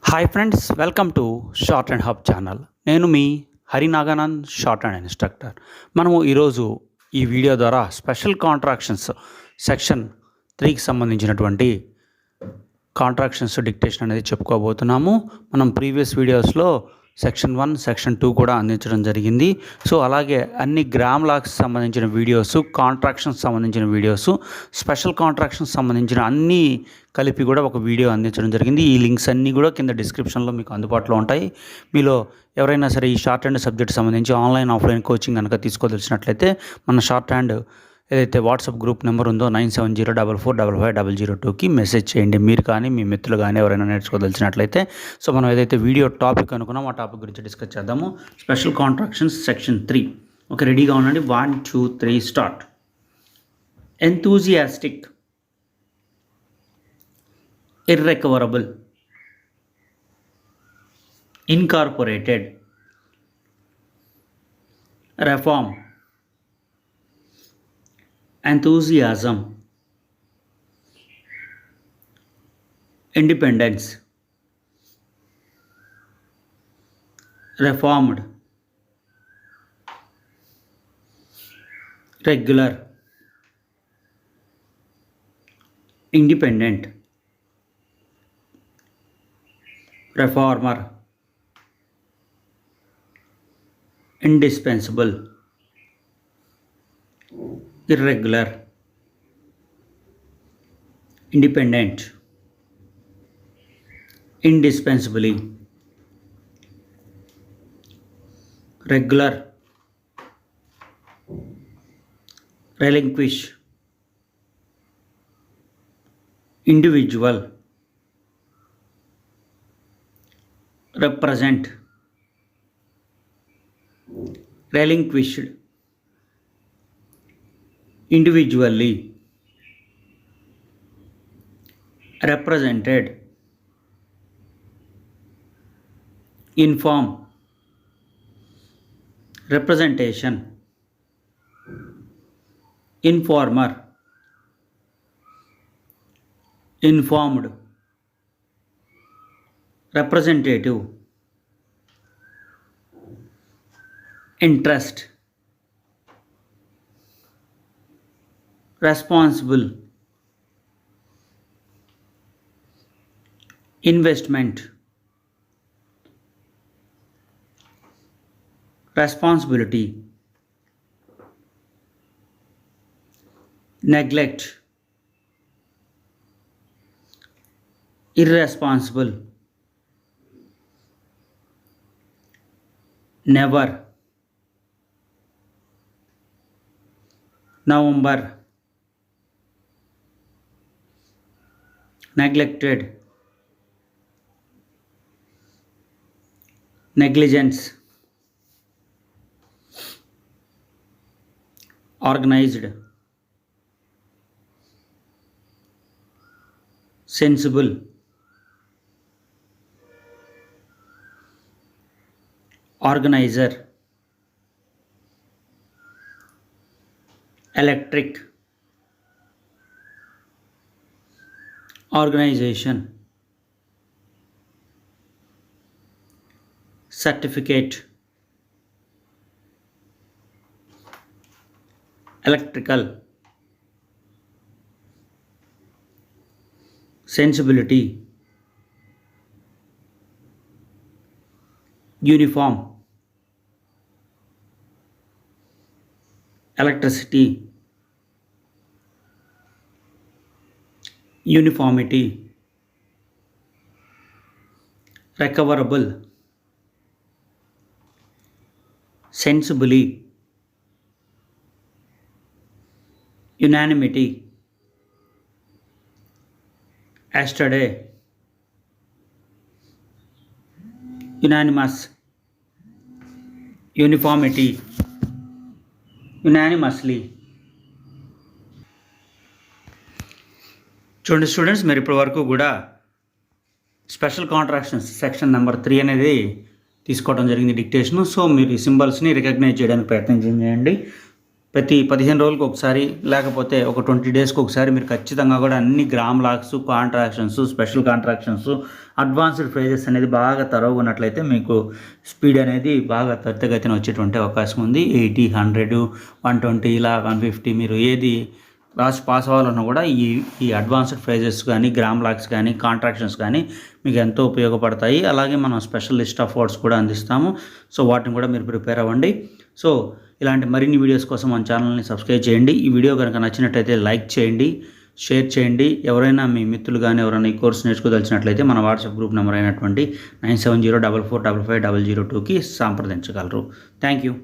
Hi friends, welcome to short and hub channel. నేను మీ హరినాగానంద్, short and instructor. మనము ఈరోజు ఈ వీడియో ద్వారా స్పెషల్ కాంట్రాక్షన్స్ సెక్షన్ 3కి సంబంధించినటువంటి కాంట్రాక్షన్స్ డిక్టేషన్ అనేది చెప్పుకోబోతున్నాము. మనం ప్రీవియస్ వీడియోస్లో సెక్షన్ 1, సెక్షన్ 2 కూడా అందించడం జరిగింది. సో అలాగే అన్ని గ్రామ్ లాక్స్ సంబంధించిన వీడియోస్, కాంట్రాక్షన్స్ సంబంధించిన వీడియోస్, స్పెషల్ కాంట్రాక్షన్స్ సంబంధించిన అన్నీ కలిపి కూడా ఒక వీడియో అందించడం జరిగింది. ఈ లింక్స్ అన్నీ కూడా కింద డిస్క్రిప్షన్లో మీకు అందుబాటులో ఉంటాయి. మీలో ఎవరైనా సరే ఈ షార్ట్ హ్యాండ్ సబ్జెక్ట్ సంబంధించి ఆన్లైన్, ఆఫ్లైన్ కోచింగ్ కనుక తీసుకోదలిచినట్లయితే మన షార్ట్ హ్యాండ్ ఏదైతే వాట్సాప్ గ్రూప్ నెంబర్ ఉందో 9704455002కి మెసేజ్ చేయండి. మీరు కానీ మీ మిత్రులు కానీ ఎవరైనా నేర్చుకోదలిచినట్లయితే. సో మనం ఏదైతే వీడియో టాపిక్ అనుకున్నాం ఆ టాపిక్ గురించి డిస్కస్ చేద్దాము. Special contractions section 3. ఓకే, రెడీగా ఉండండి. 1, 2, 3 start. Enthusiastic, irrecoverable, incorporated, reform, enthusiasm, independence, reformed, regular, independent, reformer, indispensable, irregular, independent, indispensably, regular, relinquish, individual, represent, relinquished, individually, represented, inform, representation, informer, informed, representative, interest, responsible, investment, responsibility, neglect, irresponsible, never, November, neglected, negligence, organized, sensible, organizer, electric, organization, certificate, electrical, sensibility, uniform, electricity, uniformity, recoverable, sensibly, unanimity, yesterday, unanimous, uniformity, unanimously. చూడండి students, మీరు ఇప్పటి వరకు కూడా special contractions section number 3 అనేది తీసుకోవడం జరిగింది డిక్టేషను. So మీరు ఈ సింబల్స్ని రికగ్నైజ్ చేయడానికి ప్రయత్నం చేయండి. ప్రతి 15 రోజులకు ఒకసారి లేకపోతే ఒక 20 డేస్కి ఒకసారి మీరు ఖచ్చితంగా కూడా అన్ని gram lakhs, contractions, special contractions, advanced phrases అనేది బాగా తరోగా ఉన్నట్లయితే మీకు స్పీడ్ అనేది బాగా త్వరితగతిన వచ్చేటువంటి అవకాశం ఉంది. 80, 100, 120 ఇలా 150 మీరు ఏది రాసి పాస్ అవ్వాలన్నా కూడా ఈ అడ్వాన్స్డ్ ఫ్రేజెస్ కానీ, గ్రామ్ లాక్స్ కానీ, కాంట్రాక్షన్స్ కానీ మీకు ఎంతో ఉపయోగపడతాయి. అలాగే మనం స్పెషల్ లిస్ట్ ఆఫ్ వర్డ్స్ కూడా అందిస్తాము. సో వాటిని కూడా మీరు ప్రిపేర్ అవ్వండి. సో ఇలాంటి మరిన్ని వీడియోస్ కోసం మన ఛానల్ని సబ్స్క్రైబ్ చేయండి. ఈ వీడియో కనుక నచ్చినట్టయితే లైక్ చేయండి, షేర్ చేయండి. ఎవరైనా మీ మిత్రులు కానీ ఎవరైనా ఈ కోర్సు నేర్చుకోదలిచినట్లయితే మన వాట్సాప్ గ్రూప్ నెంబర్ అయినటువంటి 9704455002కి సంప్రదించగలరు. Thank you.